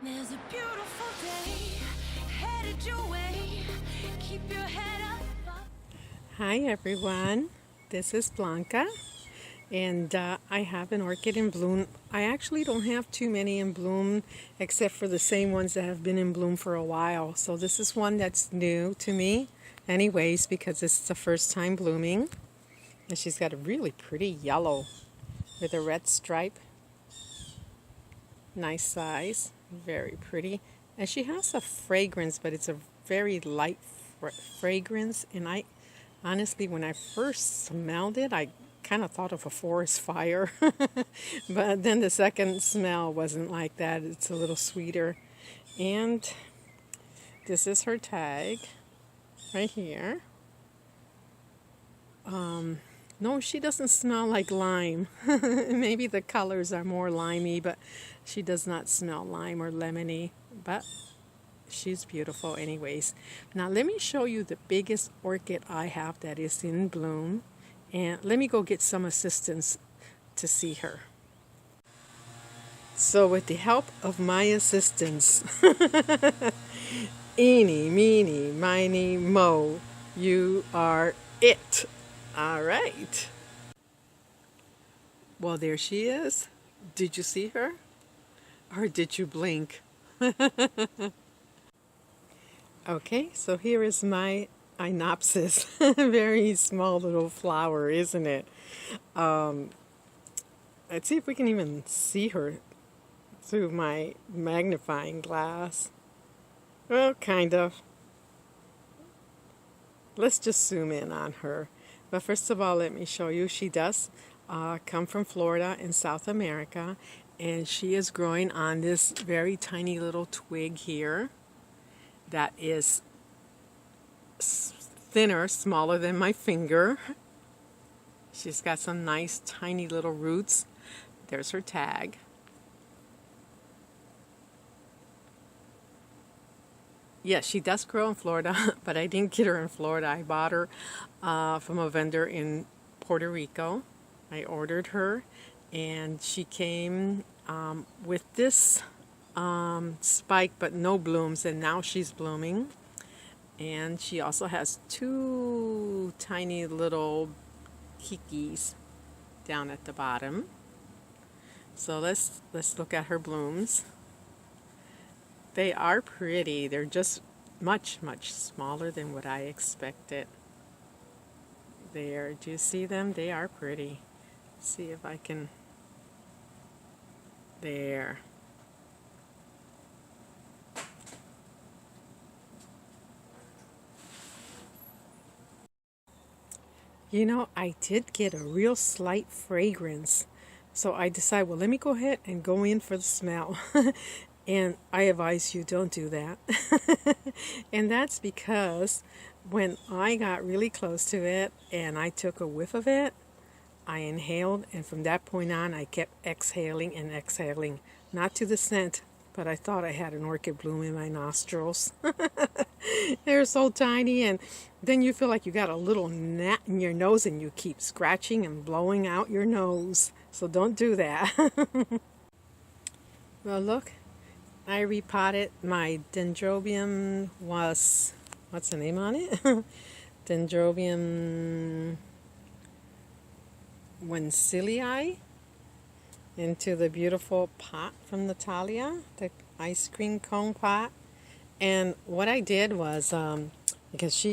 There's a beautiful day headed your way. Keep your head up. Hi everyone, this is Blanca, and I have an orchid in bloom. I actually don't have too many in bloom except for the same ones that have been in bloom for a while. So this is one that's new to me anyways because it's the first time blooming. And she's got a really pretty yellow with a red stripe. Nice size, very pretty. And she has a fragrance, but it's a very light fragrance. And I honestly, when I first smelled it, I kind of thought of a forest fire. But then the second smell wasn't like that. It's a little sweeter. And this is her tag right here. No, she doesn't smell like lime. Maybe the colors are more limey, but she does not smell lime or lemony. But she's beautiful anyways. Now let me show you the biggest orchid I have that is in bloom. And let me go get some assistance to see her. So with the help of my assistants, eeny, meeny, miny, mo, you are it. All right. Well, there she is. Did you see her? Or did you blink? Okay, so here is my Ionopsis. Very small little flower, isn't it? Let's see if we can even see her through my magnifying glass. Well, kind of. Let's just zoom in on her. But first of all, let me show you. She does come from Florida in South America, and she is growing on this very tiny little twig here that is thinner, smaller than my finger. She's got some nice tiny little roots. There's her tag. Yes, she does grow in Florida, but I didn't get her in Florida. I bought her from a vendor in Puerto Rico. I ordered her, and she came with this spike, but no blooms, and now she's blooming. And she also has two tiny little kikis down at the bottom. So let's look at her blooms. They are pretty. They're just much, much smaller than what I expected. There, do you see them? They are pretty. See if I can. There. You know, I did get a real slight fragrance. So I decided, well, let me go ahead and go in for the smell. And I advise you don't do that. And that's because when I got really close to it and I took a whiff of it, I inhaled, and from that point on I kept exhaling and exhaling. Not to the scent, but I thought I had an orchid bloom in my nostrils. They're so tiny, and then you feel like you got a little gnat in your nose and you keep scratching and blowing out your nose. So don't do that. Well, look. I repotted my Dendrobium what's the name on it? Dendrobium Wensilii into the beautiful pot from Natalia, the ice cream cone pot. And what I did was, because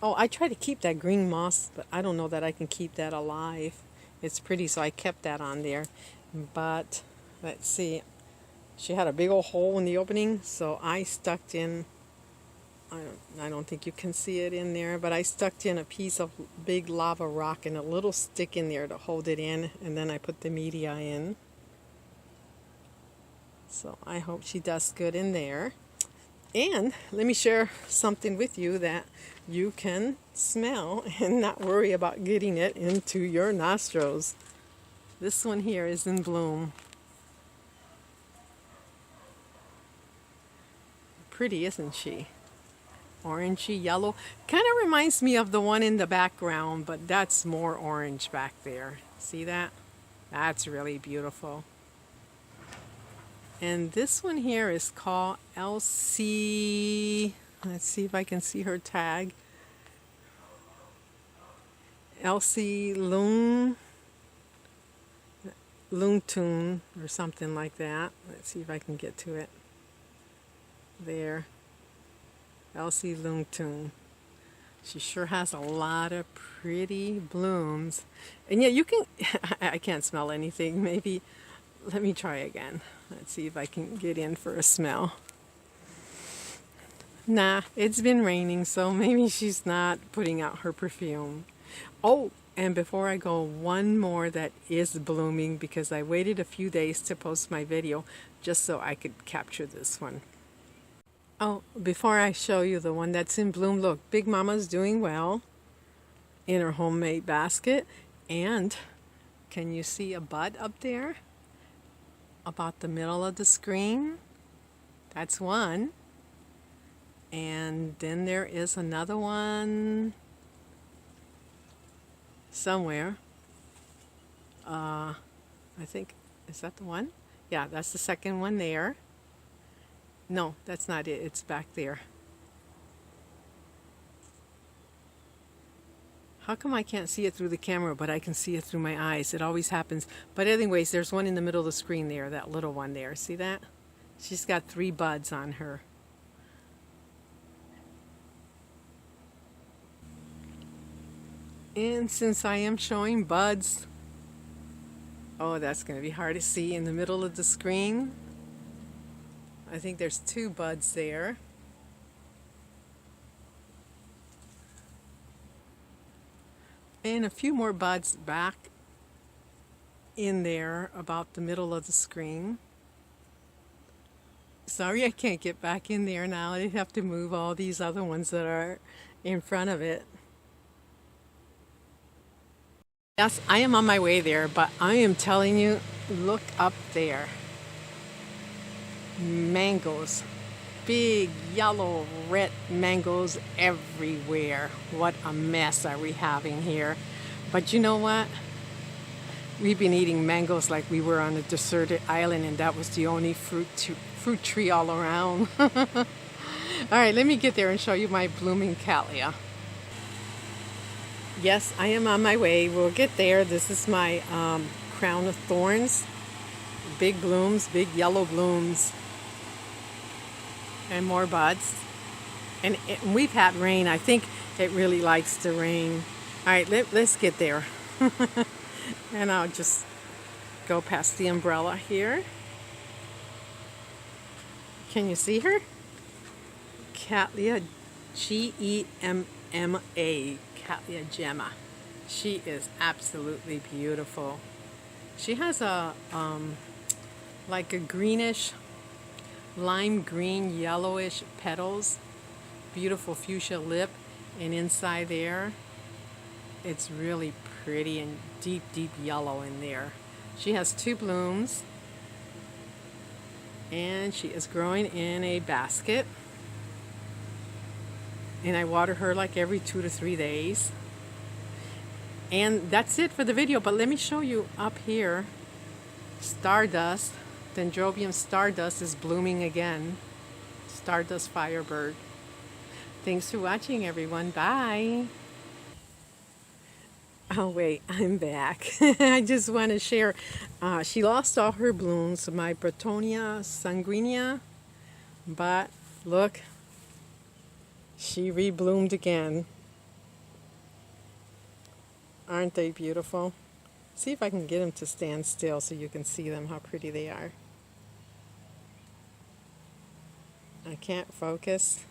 I try to keep that green moss, but I don't know that I can keep that alive. It's pretty, so I kept that on there. But let's see. She had a big old hole in the opening, so I stuck in, I don't think you can see it in there, but I stuck in a piece of big lava rock and a little stick in there to hold it in, and then I put the media in. So I hope she does good in there. And let me share something with you that you can smell and not worry about getting it into your nostrils. This one here is in bloom. Pretty, isn't she? Orangey yellow. Kind of reminds me of the one in the background, but that's more orange back there. See that? That's really beautiful. And this one here is called Elsie. Let's see if I can see her tag. Elsie Loong, Loong or something like that. Let's see if I can get to it. There. Elsie Loong. She sure has a lot of pretty blooms. And yeah, you can, I can't smell anything. Maybe, let me try again. Let's see if I can get in for a smell. Nah, it's been raining, so maybe she's not putting out her perfume. Oh, and before I go, one more that is blooming because I waited a few days to post my video just so I could capture this one. Oh, before I show you the one that's in bloom, look, Big Mama's doing well in her homemade basket. And can you see a bud up there? About the middle of the screen? That's one. And then there is another one somewhere. I think, is that the one? Yeah, that's the second one there. No, that's not it. It's back there. How come I can't see it through the camera, but I can see it through my eyes? It always happens. But anyways, there's one in the middle of the screen there, that little one there. See that? She's got 3 buds on her. And since I am showing buds, oh, that's going to be hard to see in the middle of the screen. I think there's 2 buds there. And a few more buds back in there about the middle of the screen. Sorry I can't get back in there now. I'd have to move all these other ones that are in front of it. Yes, I am on my way there, but I am telling you, look up there. Mangoes. Big yellow red mangoes everywhere. What a mess are we having here. But you know what? We've been eating mangoes like we were on a deserted island and that was the only fruit tree all around. Alright, let me get there and show you my blooming Cattleya. Yes, I am on my way. We'll get there. This is my crown of thorns. Big blooms, big yellow blooms. And more buds. And we've had rain. I think it really likes the rain. Alright, let's get there. And I'll just go past the umbrella here. Can you see her? Cattleya G-E-M-M-A. Cattleya Gemma. She is absolutely beautiful. She has a like a greenish, lime green, yellowish petals, beautiful fuchsia lip, and inside there it's really pretty and deep yellow in there. She has 2 blooms and she is growing in a basket. And I water her like every 2 to 3 days. And that's it for the video, but let me show you up here. Stardust, Dendrobium Stardust is blooming again. Stardust Firebird. Thanks for watching, everyone. Bye. Oh wait, I'm back. I just want to share. She lost all her blooms, my Bretonia sanguinea, but look. She rebloomed again. Aren't they beautiful? See if I can get them to stand still so you can see them, how pretty they are. I can't focus.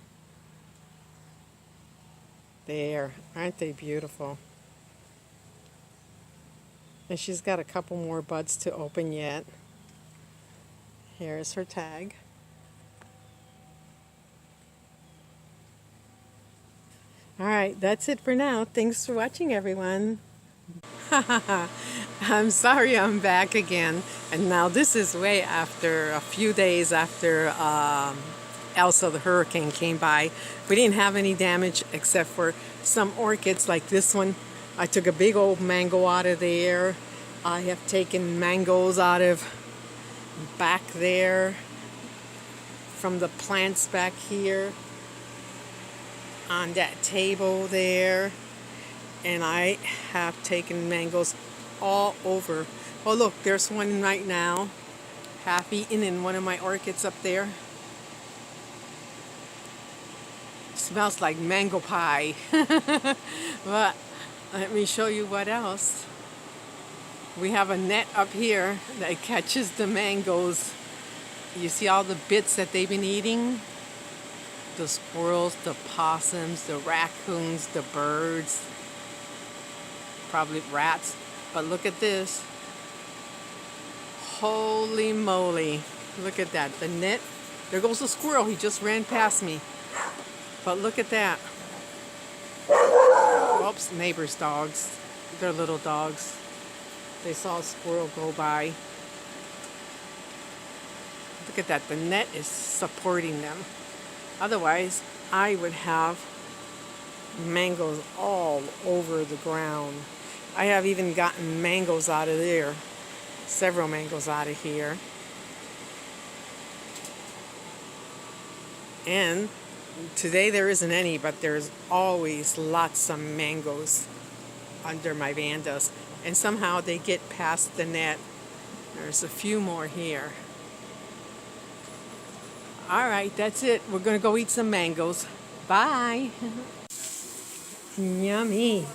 There. Aren't they beautiful? And she's got a couple more buds to open yet. Here's her tag. Alright, that's it for now. Thanks for watching, everyone. I'm sorry I'm back again. And now this is way after, a few days after Elsie the hurricane came by. We didn't have any damage except for some orchids like this one. I took a big old mango out of there. I have taken mangoes out of back there, from the plants back here, on that table there. And I have taken mangoes all over. Oh look, there's one right now, half eaten in one of my orchids up there. Smells like mango pie. But let me show you what else. We have a net up here that catches the mangoes. You see all the bits that they've been eating? The squirrels, the possums, the raccoons, the birds, probably rats. But look at this. Holy moly. Look at that. The net. There goes the squirrel. He just ran past me. But look at that. Oops, neighbors' dogs. They're little dogs. They saw a squirrel go by. Look at that. The net is supporting them. Otherwise, I would have mangoes all over the ground. I have even gotten mangoes out of there. Several mangoes out of here. And today there isn't any, but there's always lots of mangoes under my vandas. And somehow they get past the net. There's a few more here. All right, that's it. We're going to go eat some mangoes. Bye. Yummy.